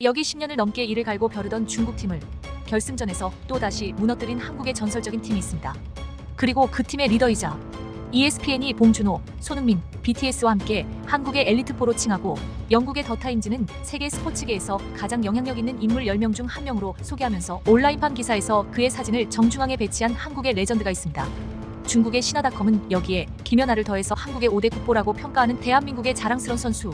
여기 10년을 넘게 이를 갈고 벼르던 중국팀을 결승전에서 또다시 무너뜨린 한국의 전설적인 팀이 있습니다. 그리고 그 팀의 리더이자 ESPN이 봉준호, 손흥민, BTS와 함께 한국의 엘리트4로 칭하고 영국의 더타임즈는 세계 스포츠계에서 가장 영향력 있는 인물 10명 중 한 명으로 소개하면서 온라인판 기사에서 그의 사진을 정중앙에 배치한 한국의 레전드가 있습니다. 중국의 신화닷컴은 여기에 김연아를 더해서 한국의 5대 국보라고 평가하는 대한민국의 자랑스러운 선수,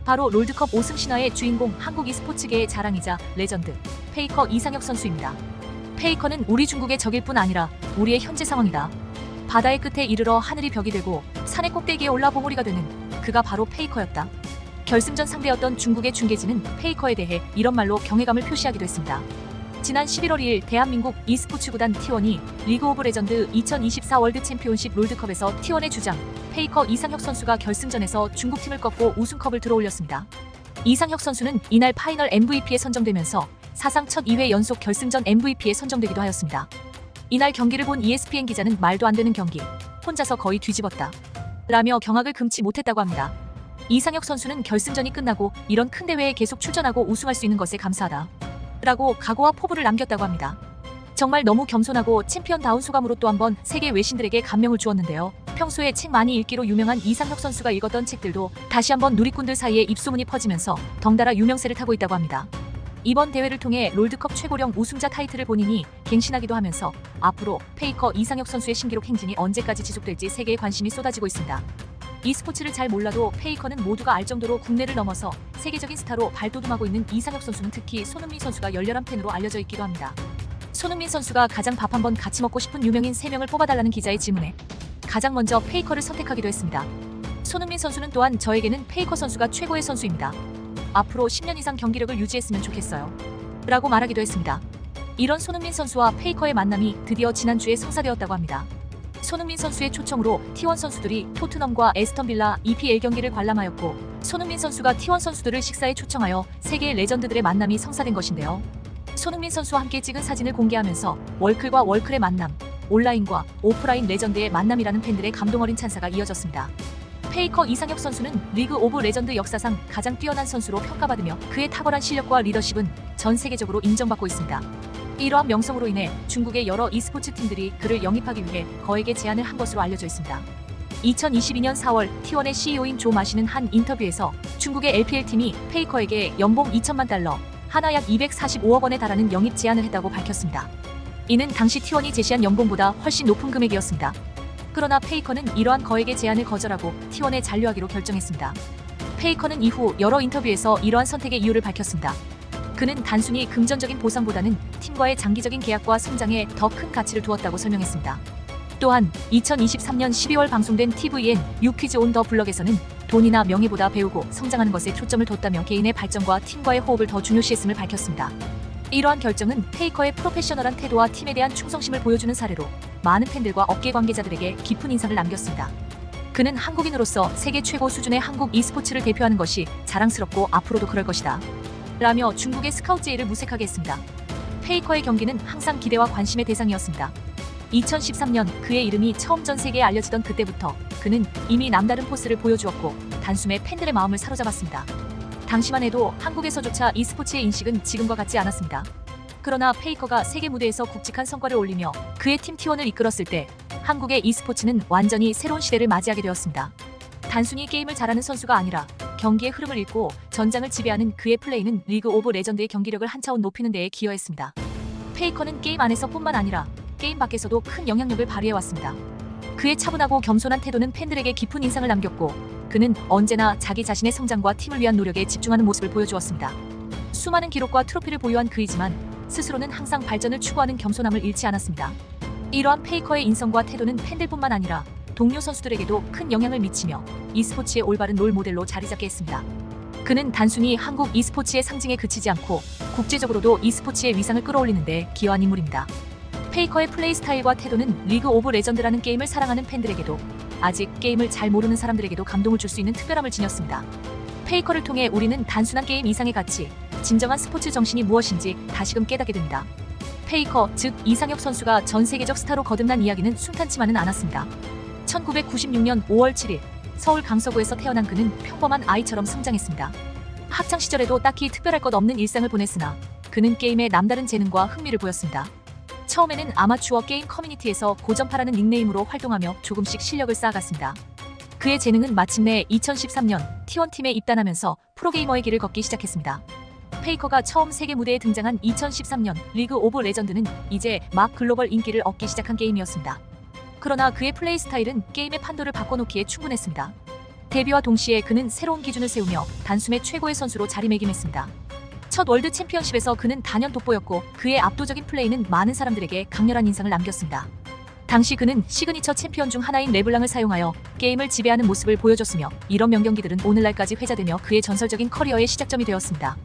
바로 롤드컵 5승 신화의 주인공, 한국 e스포츠계의 자랑이자 레전드 페이커 이상혁 선수입니다. 페이커는 우리 중국의 적일 뿐 아니라 우리의 현재 상황이다. 바다의 끝에 이르러 하늘이 벽이 되고 산의 꼭대기에 올라 봉우리가 되는 그가 바로 페이커였다. 결승전 상대였던 중국의 중계진은 페이커에 대해 이런 말로 경외감을 표시하기도 했습니다. 지난 11월 2일 대한민국 e스포츠 구단 T1이 리그 오브 레전드 2024 월드 챔피온십 롤드컵에서 T1의 주장 페이커 이상혁 선수가 결승전에서 중국팀을 꺾고 우승컵을 들어올렸습니다. 이상혁 선수는 이날 파이널 MVP에 선정되면서 사상 첫 2회 연속 결승전 MVP에 선정되기도 하였습니다. 이날 경기를 본 ESPN 기자는 말도 안 되는 경기, 혼자서 거의 뒤집었다 라며 경악을 금치 못했다고 합니다. 이상혁 선수는 결승전이 끝나고 이런 큰 대회에 계속 출전하고 우승할 수 있는 것에 감사하다 라고 각오와 포부를 남겼다고 합니다. 정말 너무 겸손하고 챔피언다운 소감으로 또 한 번 세계 외신들에게 감명을 주었는데요. 평소에 책 많이 읽기로 유명한 이상혁 선수가 읽었던 책들도 다시 한번 누리꾼들 사이에 입소문이 퍼지면서 덩달아 유명세를 타고 있다고 합니다. 이번 대회를 통해 롤드컵 최고령 우승자 타이틀을 본인이 갱신하기도 하면서 앞으로 페이커 이상혁 선수의 신기록 행진이 언제까지 지속될지 세계의 관심이 쏟아지고 있습니다. e스포츠를 잘 몰라도 페이커는 모두가 알 정도로 국내를 넘어서 세계적인 스타로 발돋움하고 있는 이상혁 선수는 특히 손흥민 선수가 열렬한 팬으로 알려져 있기도 합니다. 손흥민 선수가 가장 밥 한번 같이 먹고 싶은 유명인 3명을 뽑아달라는 기자의 질문에 가장 먼저 페이커를 선택하기도 했습니다. 손흥민 선수는 또한 저에게는 페이커 선수가 최고의 선수입니다. 앞으로 10년 이상 경기력을 유지했으면 좋겠어요 라고 말하기도 했습니다. 이런 손흥민 선수와 페이커의 만남이 드디어 지난주에 성사되었다고 합니다. 손흥민 선수의 초청으로 T1 선수들이 토트넘과 에스턴 빌라 EPL 경기를 관람하였고 손흥민 선수가 T1 선수들을 식사에 초청하여 세계의 레전드들의 만남이 성사된 것인데요. 손흥민 선수와 함께 찍은 사진을 공개하면서 월클과 월클의 만남, 온라인과 오프라인 레전드의 만남이라는 팬들의 감동 어린 찬사가 이어졌습니다. 페이커 이상혁 선수는 리그 오브 레전드 역사상 가장 뛰어난 선수로 평가받으며 그의 탁월한 실력과 리더십은 전 세계적으로 인정받고 있습니다. 이러한 명성으로 인해 중국의 여러 e스포츠 팀들이 그를 영입하기 위해 거액의 제안을 한 것으로 알려져 있습니다. 2022년 4월 T1의 CEO인 조 마시는 한 인터뷰에서 중국의 LPL팀이 페이커에게 연봉 2천만 달러, 하나 약 245억 원에 달하는 영입 제안을 했다고 밝혔습니다. 이는 당시 T1이 제시한 연봉보다 훨씬 높은 금액이었습니다. 그러나 페이커는 이러한 거액의 제안을 거절하고 T1에 잔류하기로 결정했습니다. 페이커는 이후 여러 인터뷰에서 이러한 선택의 이유를 밝혔습니다. 그는 단순히 금전적인 보상보다는 팀과의 장기적인 계약과 성장에 더 큰 가치를 두었다고 설명했습니다. 또한 2023년 12월 방송된 TVN 유퀴즈 온 더 블럭에서는 돈이나 명예보다 배우고 성장하는 것에 초점을 뒀다며 개인의 발전과 팀과의 호흡을 더 중요시했음을 밝혔습니다. 이러한 결정은 페이커의 프로페셔널한 태도와 팀에 대한 충성심을 보여주는 사례로 많은 팬들과 업계 관계자들에게 깊은 인상을 남겼습니다. 그는 한국인으로서 세계 최고 수준의 한국 e스포츠를 대표하는 것이 자랑스럽고 앞으로도 그럴 것이다 라며 중국의 스카우트 제의를 무색하게 했습니다. 페이커의 경기는 항상 기대와 관심의 대상이었습니다. 2013년 그의 이름이 처음 전 세계에 알려지던 그때부터 그는 이미 남다른 포스를 보여주었고 단숨에 팬들의 마음을 사로잡았습니다. 당시만 해도 한국에서조차 e스포츠의 인식은 지금과 같지 않았습니다. 그러나 페이커가 세계 무대에서 굵직한 성과를 올리며 그의 팀 T1을 이끌었을 때 한국의 e스포츠는 완전히 새로운 시대를 맞이하게 되었습니다. 단순히 게임을 잘하는 선수가 아니라 경기의 흐름을 읽고 전장을 지배하는 그의 플레이는 리그 오브 레전드의 경기력을 한 차원 높이는 데에 기여했습니다. 페이커는 게임 안에서뿐만 아니라 게임 밖에서도 큰 영향력을 발휘해왔습니다. 그의 차분하고 겸손한 태도는 팬들에게 깊은 인상을 남겼고 그는 언제나 자기 자신의 성장과 팀을 위한 노력에 집중하는 모습을 보여주었습니다. 수많은 기록과 트로피를 보유한 그이지만 스스로는 항상 발전을 추구하는 겸손함을 잃지 않았습니다. 이러한 페이커의 인성과 태도는 팬들뿐만 아니라 동료 선수들에게도 큰 영향을 미치며 e스포츠의 올바른 롤 모델로 자리 잡게 했습니다. 그는 단순히 한국 e스포츠의 상징에 그치지 않고 국제적으로도 e스포츠의 위상을 끌어올리는 데 기여한 인물입니다. 페이커의 플레이 스타일과 태도는 리그 오브 레전드라는 게임을 사랑하는 팬들에게도 아직 게임을 잘 모르는 사람들에게도 감동을 줄 수 있는 특별함을 지녔습니다. 페이커를 통해 우리는 단순한 게임 이상의 가치, 진정한 스포츠 정신이 무엇인지 다시금 깨닫게 됩니다. 페이커, 즉 이상혁 선수가 전 세계적 스타로 거듭난 이야기는 순탄치만은 않았습니다. 1996년 5월 7일 서울 강서구에서 태어난 그는 평범한 아이처럼 성장했습니다. 학창 시절에도 딱히 특별할 것 없는 일상을 보냈으나 그는 게임에 남다른 재능과 흥미를 보였습니다. 처음에는 아마추어 게임 커뮤니티에서 고전파라는 닉네임으로 활동하며 조금씩 실력을 쌓아갔습니다. 그의 재능은 마침내 2013년 T1 팀에 입단하면서 프로게이머의 길을 걷기 시작했습니다. 페이커가 처음 세계 무대에 등장한 2013년 리그 오브 레전드는 이제 막 글로벌 인기를 얻기 시작한 게임이었습니다. 그러나 그의 플레이 스타일은 게임의 판도를 바꿔놓기에 충분했습니다. 데뷔와 동시에 그는 새로운 기준을 세우며 단숨에 최고의 선수로 자리매김했습니다. 첫 월드 챔피언십에서 그는 단연 돋보였고 그의 압도적인 플레이는 많은 사람들에게 강렬한 인상을 남겼습니다. 당시 그는 시그니처 챔피언 중 하나인 르블랑을 사용하여 게임을 지배하는 모습을 보여줬으며 이런 명경기들은 오늘날까지 회자되며 그의 전설적인 커리어의 시작점이 되었습니다.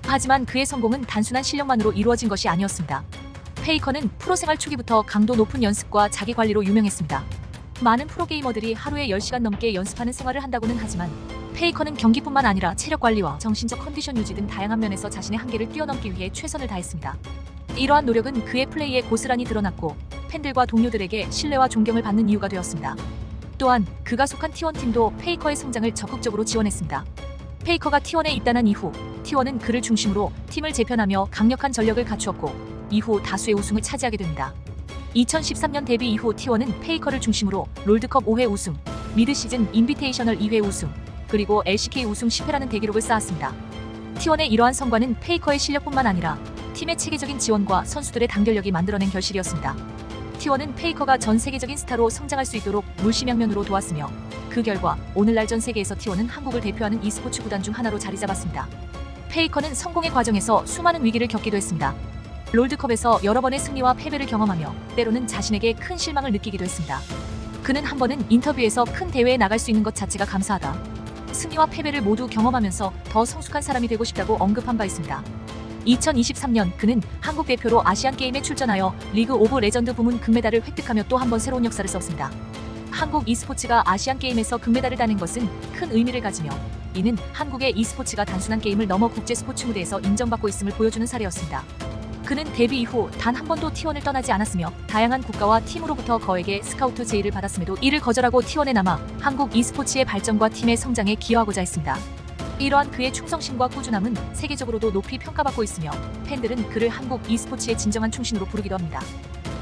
하지만 그의 성공은 단순한 실력만으로 이루어진 것이 아니었습니다. 페이커는 프로 생활 초기부터 강도 높은 연습과 자기 관리로 유명했습니다. 많은 프로게이머들이 하루에 10시간 넘게 연습하는 생활을 한다고는 하지만 페이커는 경기뿐만 아니라 체력 관리와 정신적 컨디션 유지 등 다양한 면에서 자신의 한계를 뛰어넘기 위해 최선을 다했습니다. 이러한 노력은 그의 플레이에 고스란히 드러났고 팬들과 동료들에게 신뢰와 존경을 받는 이유가 되었습니다. 또한 그가 속한 T1 팀도 페이커의 성장을 적극적으로 지원했습니다. 페이커가 T1에 입단한 이후 T1은 그를 중심으로 팀을 재편하며 강력한 전력을 갖추었고 이후 다수의 우승을 차지하게 됩니다. 2013년 데뷔 이후 T1은 페이커를 중심으로 롤드컵 5회 우승, 미드시즌 인비테이셔널 2회 우승, 그리고 LCK 우승 10회라는 대기록을 쌓았습니다. T1의 이러한 성과는 페이커의 실력뿐만 아니라 팀의 체계적인 지원과 선수들의 단결력이 만들어낸 결실이었습니다. T1은 페이커가 전 세계적인 스타로 성장할 수 있도록 물심양면으로 도왔으며 그 결과 오늘날 전 세계에서 T1은 한국을 대표하는 e스포츠 구단 중 하나로 자리 잡았습니다. 페이커는 성공의 과정에서 수많은 위기를 겪기도 했습니다. 롤드컵에서 여러 번의 승리와 패배를 경험하며 때로는 자신에게 큰 실망을 느끼기도 했습니다. 그는 한 번은 인터뷰에서 큰 대회에 나갈 수 있는 것 자체가 감사하다. 승리와 패배를 모두 경험하면서 더 성숙한 사람이 되고 싶다고 언급한 바 있습니다. 2023년 그는 한국 대표로 아시안게임에 출전하여 리그 오브 레전드 부문 금메달을 획득하며 또 한 번 새로운 역사를 썼습니다. 한국 e스포츠가 아시안게임에서 금메달을 따는 것은 큰 의미를 가지며 이는 한국의 e스포츠가 단순한 게임을 넘어 국제 스포츠 무대에서 인정받고 있음을 보여주는 사례였습니다. 그는 데뷔 이후 단 한 번도 T1을 떠나지 않았으며 다양한 국가와 팀으로부터 거액의 스카우트 제의를 받았음에도 이를 거절하고 T1에 남아 한국 e스포츠의 발전과 팀의 성장에 기여하고자 했습니다. 이러한 그의 충성심과 꾸준함은 세계적으로도 높이 평가받고 있으며 팬들은 그를 한국 e스포츠의 진정한 충신으로 부르기도 합니다.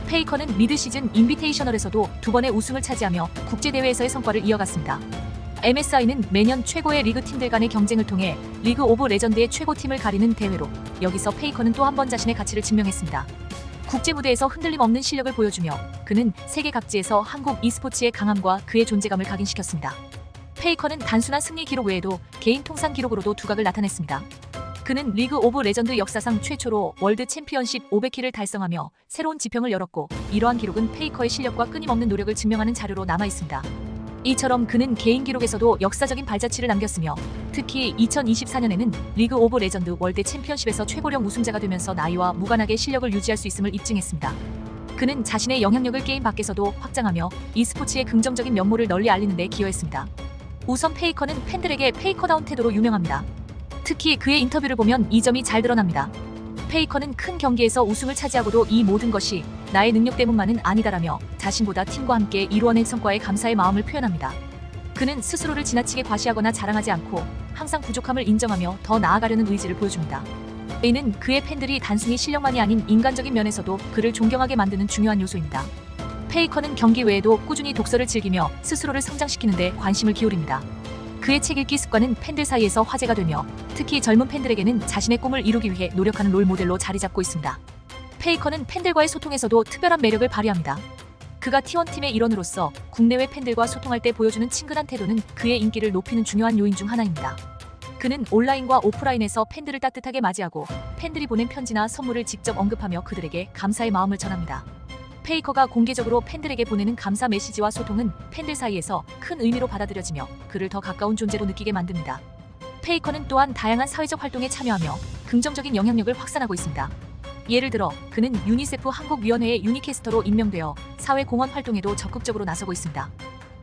페이커는 미드시즌 인비테이셔널에서도 2번의 우승을 차지하며 국제대회에서의 성과를 이어갔습니다. MSI는 매년 최고의 리그 팀들 간의 경쟁을 통해 리그 오브 레전드의 최고팀을 가리는 대회로 여기서 페이커는 또 한 번 자신의 가치를 증명했습니다. 국제 무대에서 흔들림 없는 실력을 보여주며 그는 세계 각지에서 한국 e스포츠의 강함과 그의 존재감을 각인시켰습니다. 페이커는 단순한 승리 기록 외에도 개인 통산 기록으로도 두각을 나타냈습니다. 그는 리그 오브 레전드 역사상 최초로 월드 챔피언십 500킬을 달성하며 새로운 지평을 열었고 이러한 기록은 페이커의 실력과 끊임없는 노력을 증명하는 자료로 남아있습니다. 이처럼 그는 개인 기록에서도 역사적인 발자취를 남겼으며 특히 2024년에는 리그 오브 레전드 월드 챔피언십에서 최고령 우승자가 되면서 나이와 무관하게 실력을 유지할 수 있음을 입증했습니다. 그는 자신의 영향력을 게임 밖에서도 확장하며 e스포츠의 긍정적인 면모를 널리 알리는 데 기여했습니다. 우선 페이커는 팬들에게 페이커다운 태도로 유명합니다. 특히 그의 인터뷰를 보면 이 점이 잘 드러납니다. 페이커는 큰 경기에서 우승을 차지하고도 이 모든 것이 나의 능력 때문만은 아니다라며 자신보다 팀과 함께 이루어낸 성과에 감사의 마음을 표현합니다. 그는 스스로를 지나치게 과시하거나 자랑하지 않고 항상 부족함을 인정하며 더 나아가려는 의지를 보여줍니다. 이는 그의 팬들이 단순히 실력만이 아닌 인간적인 면에서도 그를 존경하게 만드는 중요한 요소입니다. 페이커는 경기 외에도 꾸준히 독서를 즐기며 스스로를 성장시키는 데 관심을 기울입니다. 그의 책 읽기 습관은 팬들 사이에서 화제가 되며 특히 젊은 팬들에게는 자신의 꿈을 이루기 위해 노력하는 롤 모델로 자리 잡고 있습니다. 페이커는 팬들과의 소통에서도 특별한 매력을 발휘합니다. 그가 T1 팀의 일원으로서 국내외 팬들과 소통할 때 보여주는 친근한 태도는 그의 인기를 높이는 중요한 요인 중 하나입니다. 그는 온라인과 오프라인에서 팬들을 따뜻하게 맞이하고 팬들이 보낸 편지나 선물을 직접 언급하며 그들에게 감사의 마음을 전합니다. 페이커가 공개적으로 팬들에게 보내는 감사 메시지와 소통은 팬들 사이에서 큰 의미로 받아들여지며 그를 더 가까운 존재로 느끼게 만듭니다. 페이커는 또한 다양한 사회적 활동에 참여하며 긍정적인 영향력을 확산하고 있습니다. 예를 들어 그는 유니세프 한국위원회의 유니캐스터로 임명되어 사회공헌 활동에도 적극적으로 나서고 있습니다.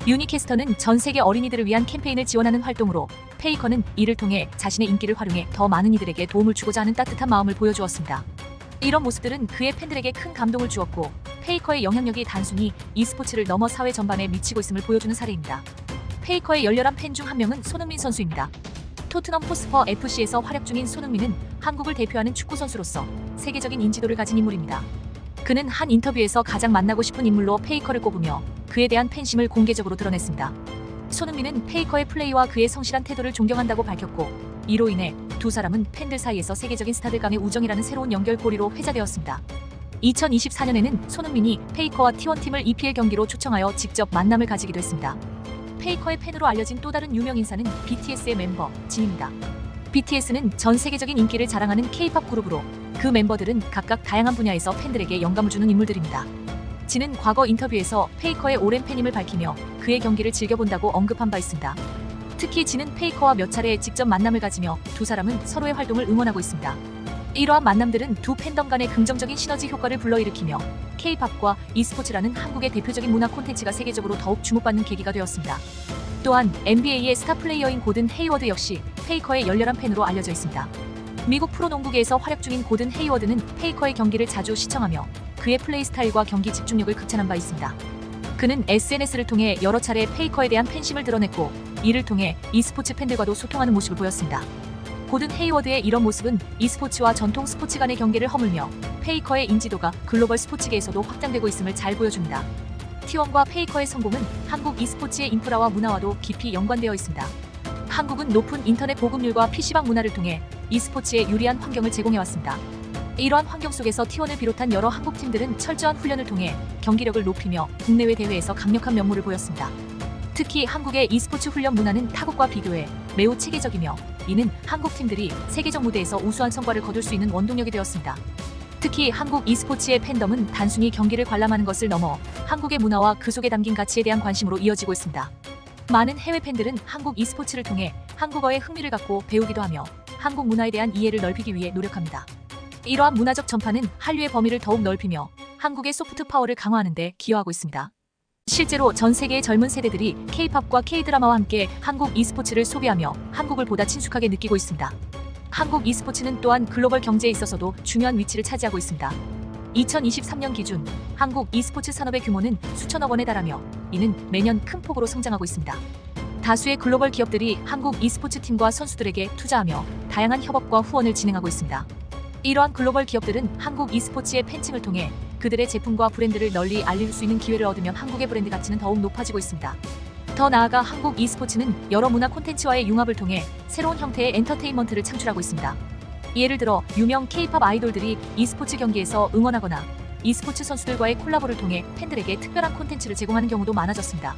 유니캐스터는 전 세계 어린이들을 위한 캠페인을 지원하는 활동으로 페이커는 이를 통해 자신의 인기를 활용해 더 많은 이들에게 도움을 주고자 하는 따뜻한 마음을 보여주었습니다. 이런 모습들은 그의 팬들에게 큰 감동을 주었고 페이커의 영향력이 단순히 e스포츠를 넘어 사회 전반에 미치고 있음을 보여주는 사례입니다. 페이커의 열렬한 팬 중 한 명은 손흥민 선수입니다. 토트넘 호스퍼 FC에서 활약 중인 손흥민은 한국을 대표하는 축구 선수로서 세계적인 인지도를 가진 인물입니다. 그는 한 인터뷰에서 가장 만나고 싶은 인물로 페이커를 꼽으며 그에 대한 팬심을 공개적으로 드러냈습니다. 손흥민은 페이커의 플레이와 그의 성실한 태도를 존경한다고 밝혔고, 이로 인해 두 사람은 팬들 사이에서 세계적인 스타들 간의 우정이라는 새로운 연결고리로 회자되었습니다. 2024년에는 손흥민이 페이커와 T1팀을 EPL 경기로 초청하여 직접 만남을 가지기도 했습니다. 페이커의 팬으로 알려진 또 다른 유명 인사는 BTS의 멤버 진입니다. BTS는 전 세계적인 인기를 자랑하는 K-팝 그룹으로 그 멤버들은 각각 다양한 분야에서 팬들에게 영감을 주는 인물들입니다. 진은 과거 인터뷰에서 페이커의 오랜 팬임을 밝히며 그의 경기를 즐겨본다고 언급한 바 있습니다. 특히 진은 페이커와 몇 차례 직접 만남을 가지며 두 사람은 서로의 활동을 응원하고 있습니다. 이러한 만남들은 두 팬덤 간의 긍정적인 시너지 효과를 불러일으키며 K-팝과 e스포츠라는 한국의 대표적인 문화 콘텐츠가 세계적으로 더욱 주목받는 계기가 되었습니다. 또한 NBA의 스타 플레이어인 고든 헤이워드 역시 페이커의 열렬한 팬으로 알려져 있습니다. 미국 프로농구계에서 활약 중인 고든 헤이워드는 페이커의 경기를 자주 시청하며 그의 플레이 스타일과 경기 집중력을 극찬한 바 있습니다. 그는 SNS를 통해 여러 차례 페이커에 대한 팬심을 드러냈고, 이를 통해 e스포츠 팬들과도 소통하는 모습을 보였습니다. 고든 헤이워드의 이런 모습은 e스포츠와 전통 스포츠 간의 경계를 허물며 페이커의 인지도가 글로벌 스포츠계에서도 확장되고 있음을 잘 보여줍니다. T1과 페이커의 성공은 한국 e스포츠의 인프라와 문화와도 깊이 연관되어 있습니다. 한국은 높은 인터넷 보급률과 PC방 문화를 통해 e스포츠에 유리한 환경을 제공해왔습니다. 이러한 환경 속에서 T1을 비롯한 여러 한국팀들은 철저한 훈련을 통해 경기력을 높이며 국내외 대회에서 강력한 면모를 보였습니다. 특히 한국의 e스포츠 훈련 문화는 타국과 비교해 매우 체계적이며, 이는 한국팀들이 세계적 무대에서 우수한 성과를 거둘 수 있는 원동력이 되었습니다. 특히 한국 e스포츠의 팬덤은 단순히 경기를 관람하는 것을 넘어 한국의 문화와 그 속에 담긴 가치에 대한 관심으로 이어지고 있습니다. 많은 해외 팬들은 한국 e스포츠를 통해 한국어에 흥미를 갖고 배우기도 하며 한국 문화에 대한 이해를 넓히기 위해 노력합니다. 이러한 문화적 전파는 한류의 범위를 더욱 넓히며 한국의 소프트 파워를 강화하는 데 기여하고 있습니다. 실제로 전 세계의 젊은 세대들이 K-팝과 K-드라마와 함께 한국 e스포츠를 소비하며 한국을 보다 친숙하게 느끼고 있습니다. 한국 e스포츠는 또한 글로벌 경제에 있어서도 중요한 위치를 차지하고 있습니다. 2023년 기준 한국 e스포츠 산업의 규모는 수천억 원에 달하며 이는 매년 큰 폭으로 성장하고 있습니다. 다수의 글로벌 기업들이 한국 e스포츠 팀과 선수들에게 투자하며 다양한 협업과 후원을 진행하고 있습니다. 이러한 글로벌 기업들은 한국 e스포츠의 팬층을 통해 그들의 제품과 브랜드를 널리 알릴 수 있는 기회를 얻으면 한국의 브랜드 가치는 더욱 높아지고 있습니다. 더 나아가 한국 e스포츠는 여러 문화 콘텐츠와의 융합을 통해 새로운 형태의 엔터테인먼트를 창출하고 있습니다. 예를 들어 유명 K-팝 아이돌들이 e스포츠 경기에서 응원하거나 e스포츠 선수들과의 콜라보를 통해 팬들에게 특별한 콘텐츠를 제공하는 경우도 많아졌습니다.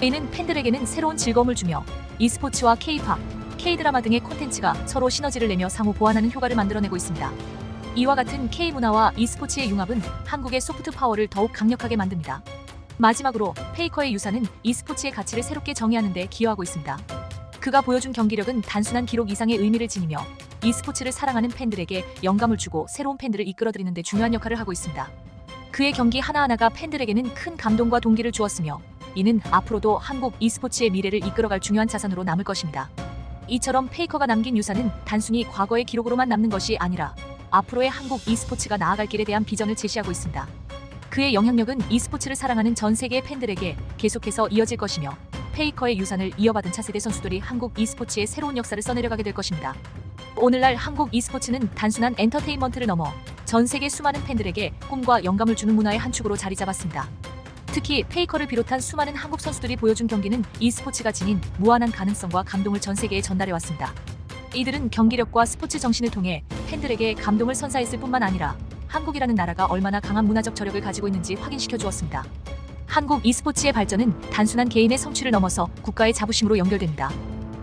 이는 팬들에게는 새로운 즐거움을 주며 e스포츠와 K-팝, K-드라마 등의 콘텐츠가 서로 시너지를 내며 상호 보완하는 효과를 만들어내고 있습니다. 이와 같은 K-문화와 e스포츠의 융합은 한국의 소프트 파워를 더욱 강력하게 만듭니다. 마지막으로 페이커의 유산은 e스포츠의 가치를 새롭게 정의하는 데 기여하고 있습니다. 그가 보여준 경기력은 단순한 기록 이상의 의미를 지니며 e스포츠를 사랑하는 팬들에게 영감을 주고 새로운 팬들을 이끌어들이는 데 중요한 역할을 하고 있습니다. 그의 경기 하나하나가 팬들에게는 큰 감동과 동기를 주었으며 이는 앞으로도 한국 e스포츠의 미래를 이끌어갈 중요한 자산으로 남을 것입니다. 이처럼 페이커가 남긴 유산은 단순히 과거의 기록으로만 남는 것이 아니라 앞으로의 한국 e스포츠가 나아갈 길에 대한 비전을 제시하고 있습니다. 그의 영향력은 e스포츠를 사랑하는 전 세계의 팬들에게 계속해서 이어질 것이며 페이커의 유산을 이어받은 차세대 선수들이 한국 e스포츠의 새로운 역사를 써내려가게 될 것입니다. 오늘날 한국 e스포츠는 단순한 엔터테인먼트를 넘어 전 세계 수많은 팬들에게 꿈과 영감을 주는 문화의 한 축으로 자리 잡았습니다. 특히 페이커를 비롯한 수많은 한국 선수들이 보여준 경기는 e스포츠가 지닌 무한한 가능성과 감동을 전 세계에 전달해왔습니다. 이들은 경기력과 스포츠 정신을 통해 팬들에게 감동을 선사했을 뿐만 아니라 한국이라는 나라가 얼마나 강한 문화적 저력을 가지고 있는지 확인시켜 주었습니다. 한국 e스포츠의 발전은 단순한 개인의 성취를 넘어서 국가의 자부심으로 연결됩니다.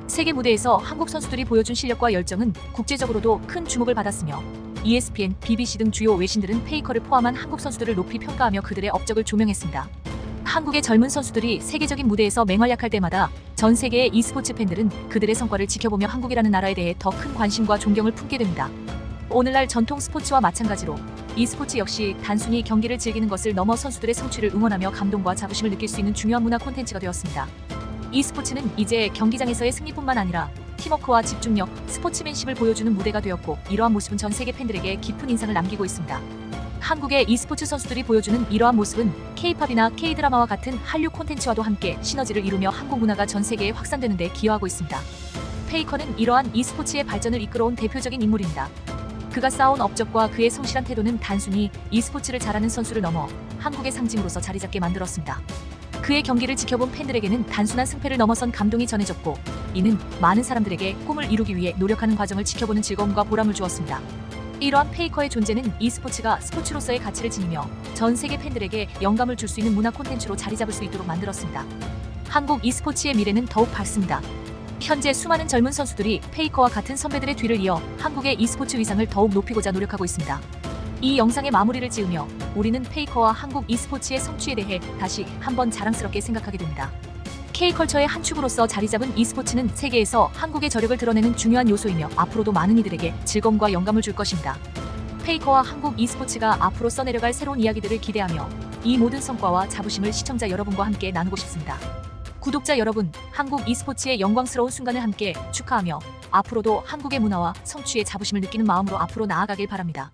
세계 무대에서 한국 선수들이 보여준 실력과 열정은 국제적으로도 큰 주목을 받았으며 ESPN, BBC 등 주요 외신들은 페이커를 포함한 한국 선수들을 높이 평가하며 그들의 업적을 조명했습니다. 한국의 젊은 선수들이 세계적인 무대에서 맹활약할 때마다 전 세계의 e스포츠 팬들은 그들의 성과를 지켜보며 한국이라는 나라에 대해 더 큰 관심과 존경을 품게 됩니다. 오늘날 전통 스포츠와 마찬가지로 e스포츠 역시 단순히 경기를 즐기는 것을 넘어 선수들의 성취를 응원하며 감동과 자부심을 느낄 수 있는 중요한 문화 콘텐츠가 되었습니다. e스포츠는 이제 경기장에서의 승리뿐만 아니라 팀워크와 집중력, 스포츠맨십을 보여주는 무대가 되었고 이러한 모습은 전 세계 팬들에게 깊은 인상을 남기고 있습니다. 한국의 e스포츠 선수들이 보여주는 이러한 모습은 K-팝이나 K-드라마와 같은 한류 콘텐츠와도 함께 시너지를 이루며 한국 문화가 전 세계에 확산되는 데 기여하고 있습니다. 페이커는 이러한 e스포츠의 발전을 이끌어온 대표적인 인물입니다. 그가 쌓아온 업적과 그의 성실한 태도는 단순히 e스포츠를 잘하는 선수를 넘어 한국의 상징으로서 자리잡게 만들었습니다. 그의 경기를 지켜본 팬들에게는 단순한 승패를 넘어선 감동이 전해졌고, 이는 많은 사람들에게 꿈을 이루기 위해 노력하는 과정을 지켜보는 즐거움과 보람을 주었습니다. 이러한 페이커의 존재는 e스포츠가 스포츠로서의 가치를 지니며 전 세계 팬들에게 영감을 줄 수 있는 문화 콘텐츠로 자리잡을 수 있도록 만들었습니다. 한국 e스포츠의 미래는 더욱 밝습니다. 현재 수많은 젊은 선수들이 페이커와 같은 선배들의 뒤를 이어 한국의 e스포츠 위상을 더욱 높이고자 노력하고 있습니다. 이 영상의 마무리를 지으며 우리는 페이커와 한국 e스포츠의 성취에 대해 다시 한번 자랑스럽게 생각하게 됩니다. K컬처의 한 축으로서 자리잡은 e스포츠는 세계에서 한국의 저력을 드러내는 중요한 요소이며 앞으로도 많은 이들에게 즐거움과 영감을 줄 것입니다. 페이커와 한국 e스포츠가 앞으로 써내려갈 새로운 이야기들을 기대하며 이 모든 성과와 자부심을 시청자 여러분과 함께 나누고 싶습니다. 구독자 여러분, 한국 e스포츠의 영광스러운 순간을 함께 축하하며 앞으로도 한국의 문화와 성취에 자부심을 느끼는 마음으로 앞으로 나아가길 바랍니다.